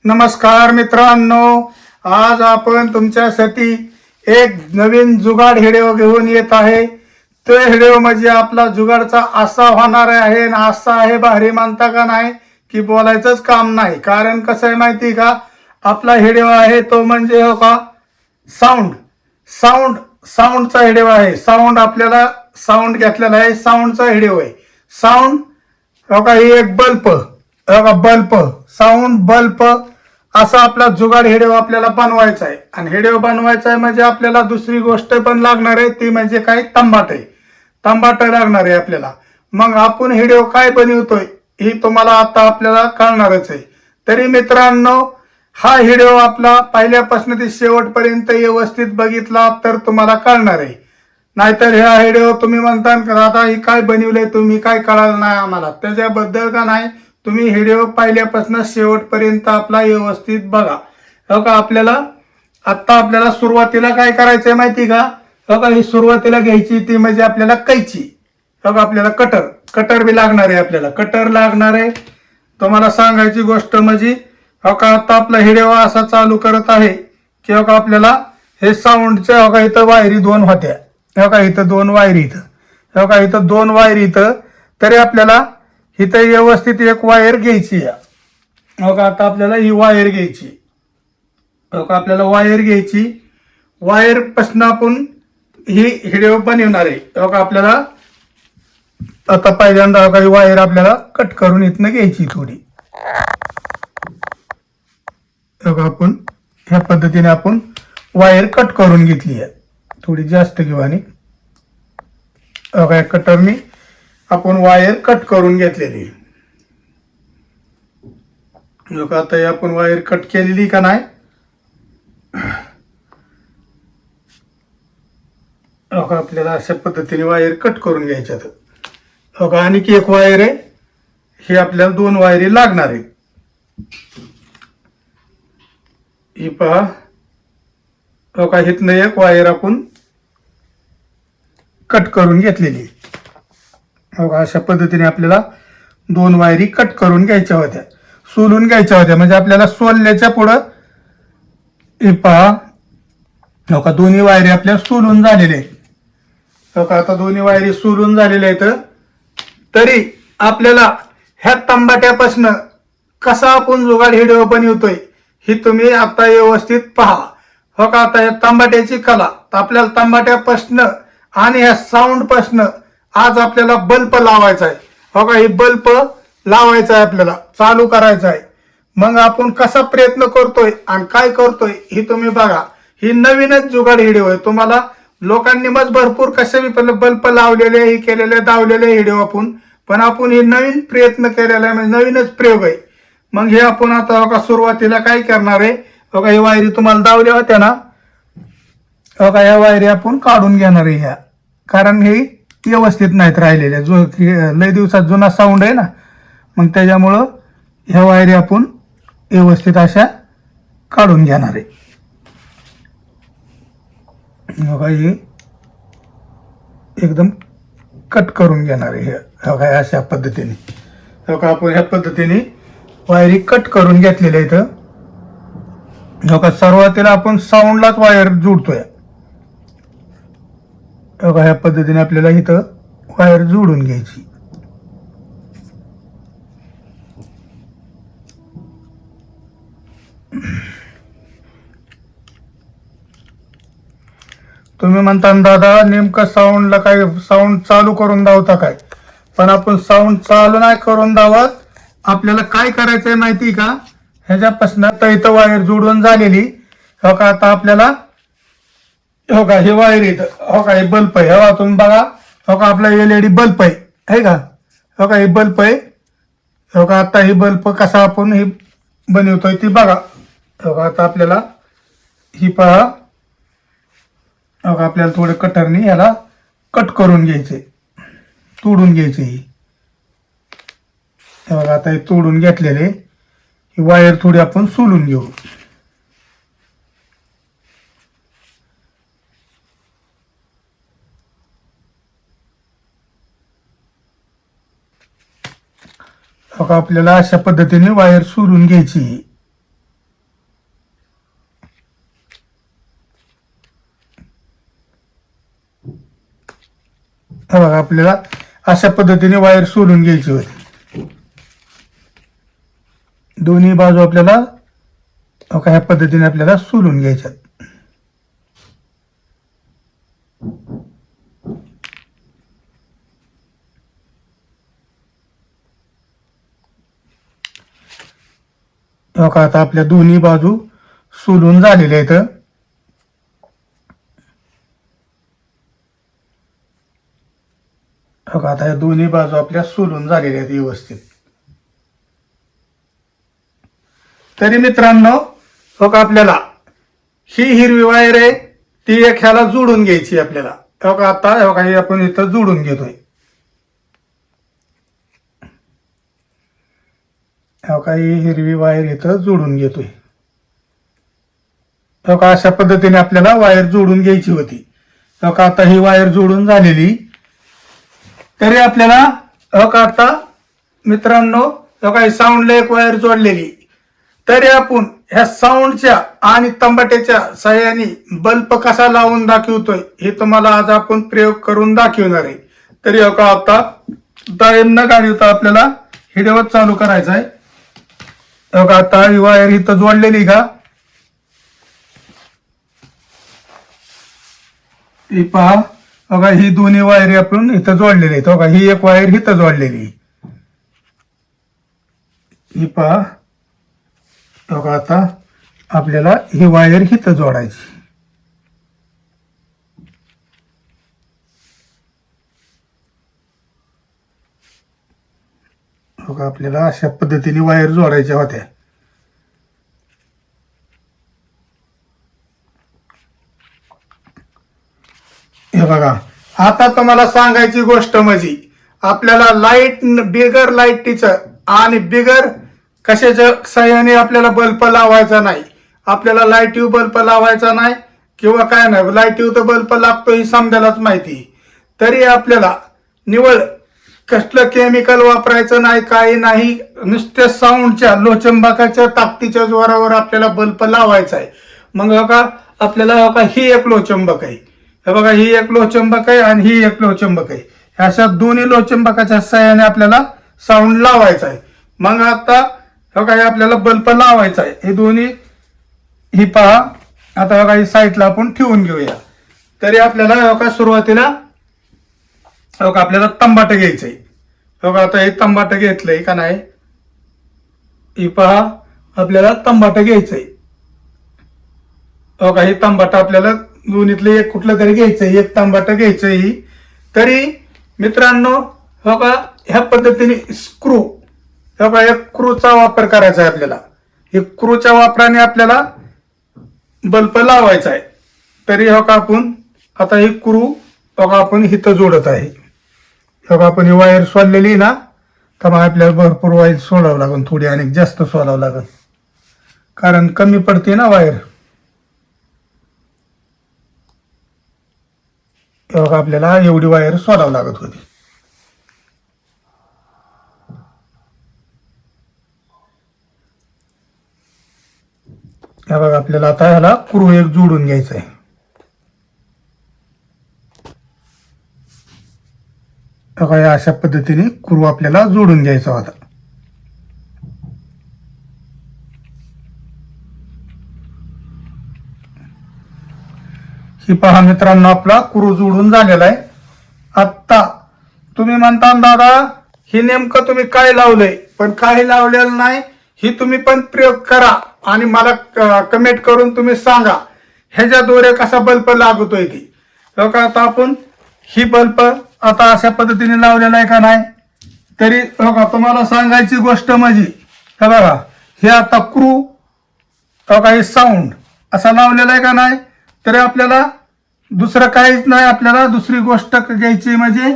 नमस्कार मित्रांनो, आज आपण तुमच्यासाठी एक नवीन जुगाड व्हिडिओ घेऊन येत आहे। तो व्हिडिओ म्हणजे आपला जुगाडचा असा होणार आहे ना, असा आहे भारी मानता का नाही की बोलायचंच काम नाही। कारण कसं आहे माहिती का, आपला व्हिडिओ आहे तो म्हणजे हो का साऊंड साऊंड साऊंडचा व्हिडिओ आहे। साऊंड आपल्याला साऊंड घेतलेला आहे, साऊंडचा व्हिडिओ आहे। साऊंड हो का, ही एक बल्ब हो का, बल्ब साऊंड बल्ब असा आपला जुगाड व्हिडिओ आपल्याला बनवायचा आहे। आणि व्हिडिओ बनवायचा आहे म्हणजे आपल्याला दुसरी गोष्ट पण लागणार आहे, ती म्हणजे काय, तंबाटे तंबाटे लागणार आहे आपल्याला। मग आपण व्हिडिओ काय बनवतोय ही तुम्हाला आता आपल्याला कळणारच आहे। तरी मित्रांनो, हा व्हिडिओ आपला पहिल्यापासून ते शेवटपर्यंत व्यवस्थित बघितला तर तुम्हाला कळणार आहे। नाहीतर हा व्हिडिओ तुम्ही म्हणता का आता ही काय बनवलंय तुम्ही, काय कळालं नाही आम्हाला, त्याच्याबद्दल का नाही, तुम्ही व्हिडिओ पहिल्यापासून शेवटपर्यंत आपला व्यवस्थित बघा। हो का, आपल्याला सुरुवातीला काय करायचंय माहिती का, हो का, ही सुरुवातीला घ्यायची ती म्हणजे आपल्याला कैची। हो का, आपल्याला कटर बी लागणार आहे, आपल्याला कटर लागणार आहे। तुम्हाला सांगायची गोष्ट म्हणजे हो का, आता आपला व्हिडिओ असा चालू करत आहे की हो का, आपल्याला हे साऊंडच्या हो का इथं वायरी दोन होत्या, हो का इथं दोन वायरी, इथं हो का इथं दोन वायरी, इथं तरी आपल्याला इथं व्यवस्थित एक वायर घ्यायची आहे। हो का, आता आपल्याला ही वायर घ्यायची, हो का आपल्याला वायर घ्यायची, वायर पासून आपण ही व्हिडिओ बनवणार आहे। हो का, आपल्याला आता पहिल्यांदा हो का ही वायर आपल्याला कट करून इथनं घ्यायची थोडी। हो का, आपण ह्या पद्धतीने आपण वायर कट करून घेतली आहे, थोडी जास्त किंवानी हो का कटरनी आपण वायर कट करून घेतलेली। हो का, आता आपण वायर कट केलेली का नाही, हो का आपल्याला अशा पद्धतीने वायर कट करून घ्यायच्यात। हो का, आणि एक वायर आहे, हे आपल्याला दोन वायरी लागणार आहे। ही पहा, हो का इथनं एक वायर आपण कट करून घेतलेली। हो का, अशा पद्धतीने आपल्याला दोन वायरी कट करून घ्यायच्या होत्या, सोलून घ्यायच्या होत्या, म्हणजे आपल्याला सोलल्याच्या पुढं हे पहा, हो का दोन्ही वायरी आपल्या सोलून झालेल्या आहेत। हो का, आता दोन्ही वायरी सोलून झालेल्या आहेत, तरी आपल्याला ह्या तंबाट्यापासून कसा आपण जुगाड व्हिडिओ बनवतोय ही तुम्ही आता व्यवस्थित पहा। हो का, आता या तंबाट्याची कला, तर आपल्याला तंबाट्यापासून आणि ह्या साऊंड पासून आज आपल्याला बल्ब लावायचा आहे। हो का, ही बल्ब लावायचा आहे, आपल्याला चालू करायचा आहे। मग आपण कसा प्रयत्न करतोय आणि काय करतोय ही तुम्ही बघा। ही नवीनच जुगाड व्हिडिओ आहे, तुम्हाला लोकांनी मग भरपूर कसे बल्ब लावलेले, हे केलेले, दावलेले व्हिडिओ पण आपण हे नवीन प्रयत्न केलेला आहे, म्हणजे नवीनच प्रयोग आहे। मग हे आपण आता हो का सुरुवातीला काय करणार आहे, हो का ही वायरी तुम्हाला दावल्या होत्या ना, हो का ह्या वायरी आपण काढून घेणार आहे ह्या, कारण हे व्यवस्थित नाहीत राहिलेल्या, जो लय दिवसात जुना साऊंड आहे ना, मग त्याच्यामुळं ह्या वायरी आपण व्यवस्थित अशा काढून घेणार आहे। हो का, हे एकदम कट करून घेणार आहे, हो का अशा पद्धतीने। हो का, आपण ह्या पद्धतीने वायरी कट करून घेतलेल्या इथं। हो का, सुरुवातीला आपण साऊंडलाच वायर जोडतोय। हो का, ह्या पद्धतीने आपल्याला इथं वायर जोडून घ्यायची। तुम्ही म्हणता दादा नेमकं साऊंडला काय, साऊंड चालू करून दावता काय, पण आपण साऊंड चालू नाही करून दावत, आपल्याला काय करायचंय माहिती का, ह्याच्यापासून आता इथं वायर जोडून झालेली। हो का, आता आपल्याला हो का हे वायर इथं, हो का हे बल्ब आहे, हो तुम्ही बघा, हो का आपला LED बल्ब आहे का, हो का हे बल्ब आहे। हो का, आता हे बल्ब कसा आपण हे बनवतोय ती बघा। हो का, आता आपल्याला ही पहा, हो का आपल्याला थोडं कटरनी याला कट करून घ्यायचे, तोडून घ्यायचे। ही बघा, आता हे तोडून घेतलेले, ही वायर थोडी आपण सोलून घेऊ। हो का, आपल्याला अशा पद्धतीने वायर सोलून घ्यायची। हे बघा आपल्याला अशा पद्धतीने वायर सोलून घ्यायची होती. दोन्ही बाजू आपल्याला ह्या पद्धतीने आपल्याला सोलून घ्यायच्यात. आता आपल्या दोन्ही बाजू सोलून झालेल्या आहेत. आता या दोन्ही बाजू आपल्या सोलून झालेल्या आहेत व्यवस्थित. तरी मित्रांनो आपल्याला ही हिरवी वायर आहे ती एक ह्याला जोडून घ्यायची आपल्याला. आता हे आपण इथं जोडून घेतोय. ही हिरवी वायर इथं जोडून घेतोय. अशा पद्धतीने आपल्याला वायर जोडून घ्यायची होती. आता ही वायर जोडून झालेली. तरी आपल्याला आता मित्रांनो साऊंडला एक वायर जोडलेली. तरी आपण ह्या साऊंडच्या आणि तंबाट्याच्या साह्याने बल्ब कसा लावून दाखवतोय हे तुम्हाला आज आपण प्रयोग करून दाखवणार आहे. तरी आता टाइम न घालवता आपल्याला व्हिडिओ चालू करायचा आहे. आता ही वायर इथं जोडलेली का ही पहा. बघा ही दोन्ही वायरी आपण इथं जोडलेली आहेत. बघा ही एक वायर इथं जोडलेली. ही पहा. बघा आता आपल्याला ही वायर इथं जोडायची. बघा आपल्याला अशा पद्धतीने वायर जोडायच्या होत्या. हे बघा आता तुम्हाला सांगायची गोष्ट म्हणजे आपल्याला लाईट बिगर लाईटीचं आणि बिगर कशाच्या साह्याने आपल्याला बल्ब लावायचा नाही. आपल्याला लाईटीव बल्ब लावायचा नाही किंवा काय नाही. लाईटीव तर बल्ब लागतो ही समजायलाच माहिती. तरी आपल्याला निवड कसलं केमिकल वापरायचं नाही काही नाही. नुसत्या साऊंडच्या लोहचुंबकाच्या ताकदीच्या जोरावर आपल्याला बल्ब लावायचा आहे. मग बघा आपल्याला ही एक लोहचुंबक आहे. हे बघा ही एक लोहचुंबक आहे आणि ही एक लोहचुंबक आहे. अशा दोन्ही लोहचुंबकाच्या साह्याने आपल्याला साऊंड लावायचा आहे. मग आता हे आपल्याला बल्ब लावायचा आहे. हे दोन्ही ही पहा. आता बघा ही साईडला आपण ठेवून घेऊया. तरी आपल्याला सुरुवातीला आपल्याला तंबाट घ्यायचंय. बघा आता हे तंबाट घेतलंय का नाही. ही पहा आपल्याला तंबाट घ्यायचंय. बघा हे तंबाट आपल्याला दोन्हीतलं एक कुठलं तरी घ्यायचंय. एक तंबाट घ्यायचंय. तरी मित्रांनो बघा ह्या पद्धतीने स्क्रू एक क्रूचा वापर करायचा आहे आपल्याला. एक क्रूच्या वापराने आपल्याला बल्ब लावायचा आहे. तरी आपण आता ही क्रू आपण इथं जोडत आहे. आपण ही वायर सोडलेली ना तर मग आपल्याला भरपूर वायर सोडावं लागेल. थोडी आणि जास्त सोडावं लागेल कारण कमी पडते ना वायर. आपल्याला एवढी वायर सोडावं लागत होती. बघा आपल्याला आता ह्याला क्रू एक जोडून घ्यायचा आहे. बघा अशा पद्धतीने क्रू आपल्याला जोडून घ्यायचा होता. ही पहा मित्रांनो आपला क्रू जोडून झालेला आहे. आता तुम्ही म्हणता दादा हे नेमकं तुम्ही काय लावलंय. पण काही लावलेलं नाही. ही तुम्ही पण प्रयोग करा आणि मला कमेंट करून तुम्ही सांगा ह्याच्या दोरे कसा बल्ब लागतोय ती. बघा आता आपण ही बल्ब आता अशा पद्धतीने लावलेला आहे का नाही. तरी बघा तुम्हाला सांगायची गोष्ट म्हणजे हे बघा हे आता क्रू बघा हे साऊंड असा लावलेला आहे का नाही. तरी आपल्याला दुसरं काहीच नाही. आपल्याला दुसरी गोष्ट घ्यायची म्हणजे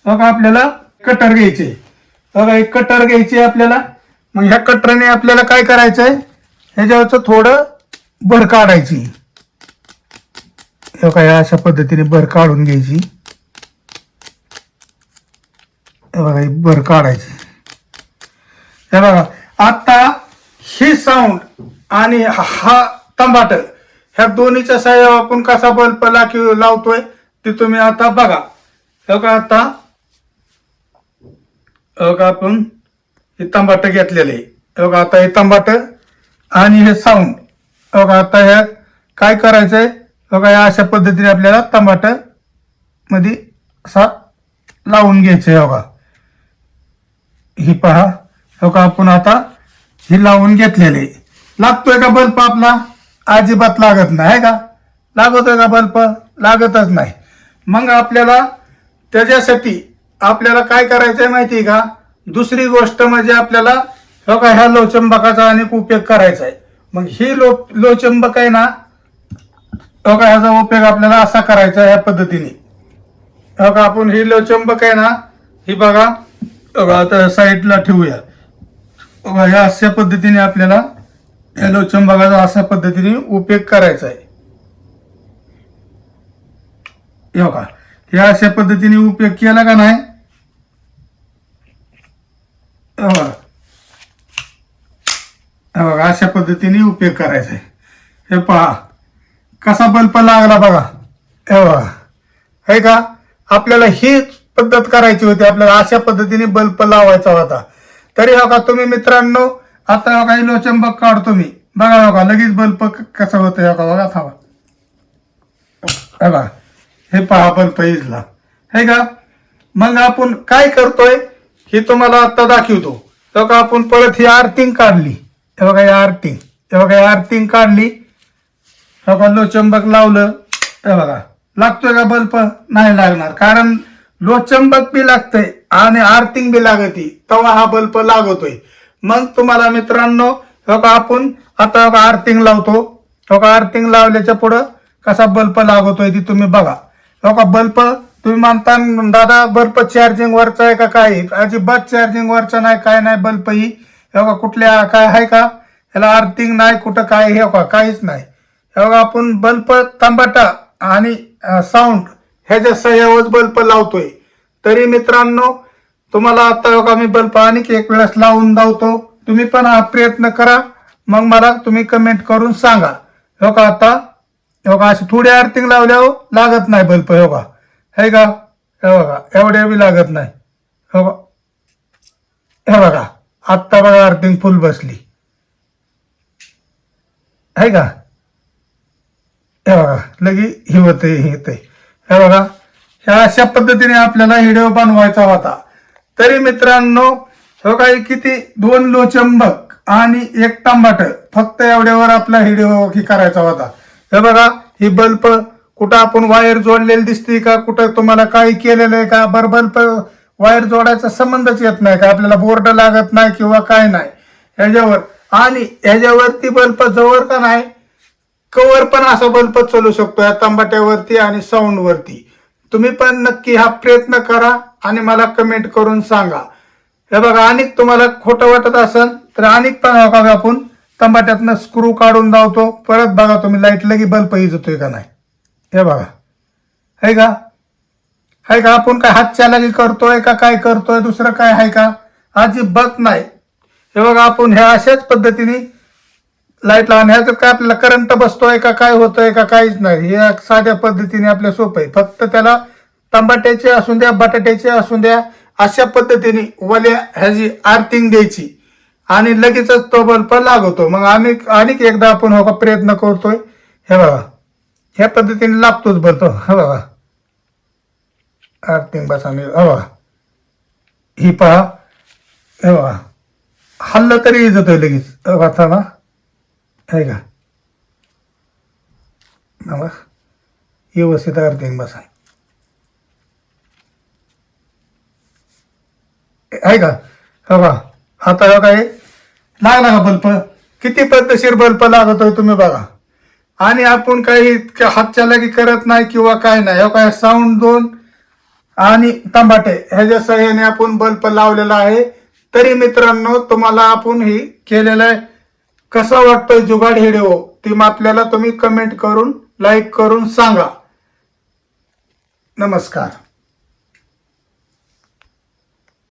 बघा आपल्याला कटर घ्यायचे. बघा एक कटर घ्यायची आपल्याला. मग ह्या कटरने आपल्याला काय करायचंय ह्याच्यावरचं थोडं भर काढायची. हे बघा अशा पद्धतीने भर काढून घ्यायची. हे बघा भर काढायची. हे बघा आता ही साऊंड आणि हा तंबाट ह्या दोन्हीच्या साह्यावर आपण कसा बल्ब लावतोय ते तुम्ही आता बघा. हो का आता हो का आपण हे तंबाट घेतलेले हो का आता हे तंबाट आणि हे साऊंड हो का आता ह्या काय करायचंय हो का या अशा पद्धतीने आपल्याला तंबाट मध्ये असा लावून घ्यायचंय हो का ही पहा हो का आपण आता हे लावून घेतलेले लागतोय का बल्ब आपला अजिबात लागत नाही का लागतोय का बल्ब लागतच नाही मग आपल्याला त्याच्यासाठी आपल्याला काय करायचंय माहिती का दुसरी गोष्ट म्हणजे आपल्याला हो का ह्या लोहचंबकाचा अनेक उपयोग करायचा आहे मग ही लोहचंबक आहे ना हो का ह्याचा उपयोग आपल्याला असा करायचा ह्या पद्धतीने हो का आपण ही लोहचंबक आहे ना ही बघा हो का आता साईडला ठेवूया हो का ह्या अशा पद्धतीने आपल्याला या लोहचंबकाचा अशा पद्धतीने उपयोग करायचा आहे हो का ह्या अशा पद्धतीने उपयोग केला का नाही अशा पद्धतीने उपयोग करायचा आहे हे पहा कसा बल्ब लागला बघा हे बघा आहे का आपल्याला हीच पद्धत करायची होती आपल्याला अशा पद्धतीने बल्ब लावायचा होता तरी हो का तुम्ही मित्रांनो आता हो का लोहचंबक काढतो मी बघा हो का लगेच बल्ब कसा होतं हो का बघा थांबा हे बघा हे पहा बल्ब इजला है का मग आपण काय करतोय हे तुम्हाला आता दाखवतो हो का आपण परत ही आर्थिंग काढली हे बघा या आर्थिंग हे बघा या आर्थिंग काढली हो का लोहचंबक लावलं हे बघा लागतोय का बल्ब नाही लागणार कारण लोहचंबक बी लागतंय आणि आर्थिंग बी लागती तेव्हा हा बल्ब लागतोय मग तुम्हाला मित्रांनो हो का आपण आता हो का आर्थिंग लावतो हो का आर्थिंग लावल्याच्या पुढं कसा बल्ब लागतोय ती तुम्ही बघा हो का बल्ब तुम्ही म्हणता दादा बल्ब चार्जिंग वरचा आहे का काय अजिबात चार्जिंग वरचा नाही काय नाही बल्ब ही हो का कुठल्या काय आहे का याला आर्थिंग नाही कुठं काय हे का काहीच नाही हे बघा आपण बल्ब तंबाटा आणि साऊंड ह्याच्या सह्यावर बल्ब लावतोय तरी मित्रांनो तुम्हाला आता हो का मी बल्ब आणि एक वेळेस लावून दावतो तुम्ही पण हा प्रयत्न करा मग मला तुम्ही कमेंट करून सांगा हो का आता हो का अशी थोडी आर्थिंग लावल्यावर लागत नाही बल्ब हो का है का हे बघा एवढ्या बी लागत नाही हो का हे बघा आत्ता बघा आर्थिंग फुल बसली है का हे बघा लगी हे होते हे येते हे बघा ह्या अशा पद्धतीने आपल्याला व्हिडिओ बनवायचा होता तरी मित्रांनो हो का किती 2 लोहचंबक आणि 1 तंबाट फक्त एवढ्यावर आपला व्हिडिओ ही करायचा होता हे बघा ही बल्ब कुठं आपण वायर जोडलेली दिसते का कुठं तुम्हाला काही केलेलं आहे का बल्ब वायर जोडायचा संबंधच येत नाही का आपल्याला बोर्ड लागत नाही किंवा काय नाही ह्याच्यावर आणि ह्याच्यावरती बल्ब जवळ का नाही कवर पण असा बल्ब चालू शकतो या तंबाट्यावरती आणि साऊंड वरती तुम्ही पण नक्की हा प्रयत्न करा आणि मला कमेंट करून सांगा हे बघा अनेक तुम्हाला खोटं वाटत असेल तर अनेक पण आपण तंबाट्यातनं स्क्रू काढून लावतो परत बघा तुम्ही लाईट लगी बल्ब इजतोय का नाही हे बघा है का आपण काय हातच्या लागी करतोय का काय करतोय दुसरं काय आहे का अजिबात नाही हे बघा आपण ह्या अशाच पद्धतीने लाईट लावण्याचं काय आपल्याला करंट बसतोय का काय होतोय का काहीच नाही हे साध्या पद्धतीने आपल्या सोपं आहे फक्त त्याला टमाट्याचे असून द्या बटाट्याचे असून द्या अशा पद्धतीने वल्या ह्याची आर्थिंग द्यायची आणि लगेचच तो बल्ब लागतो मग आम्ही अनेक एकदा आपण हो का प्रयत्न करतोय हे बघा ह्या पद्धतीने लागतोच बल्ब हे बघा आर्थिंग बस आम्ही हे बघा ही पहा हे बघा हल्लं तरी जातोय लगेच बघा थांबा आहे का बघा व्यवस्थित आर्थिंग बसा आहे का हो का आता हो काय लागला का बल्ब किती पद्धतशीर बल्ब लागतोय तुम्ही बघा आणि आपण काही हातच्या लागी करत नाही किंवा काय नाही हो काय साऊंड 2 आणि तंबाटे ह्याच्या सहाय्याने आपण बल्ब लावलेला आहे तरी मित्रांनो तुम्हाला आपण ही केलेलं आहे कसा वाटतोय जुगाड व्हिडिओ ती आपल्याला तुम्ही कमेंट करून लाईक करून सांगा नमस्कार.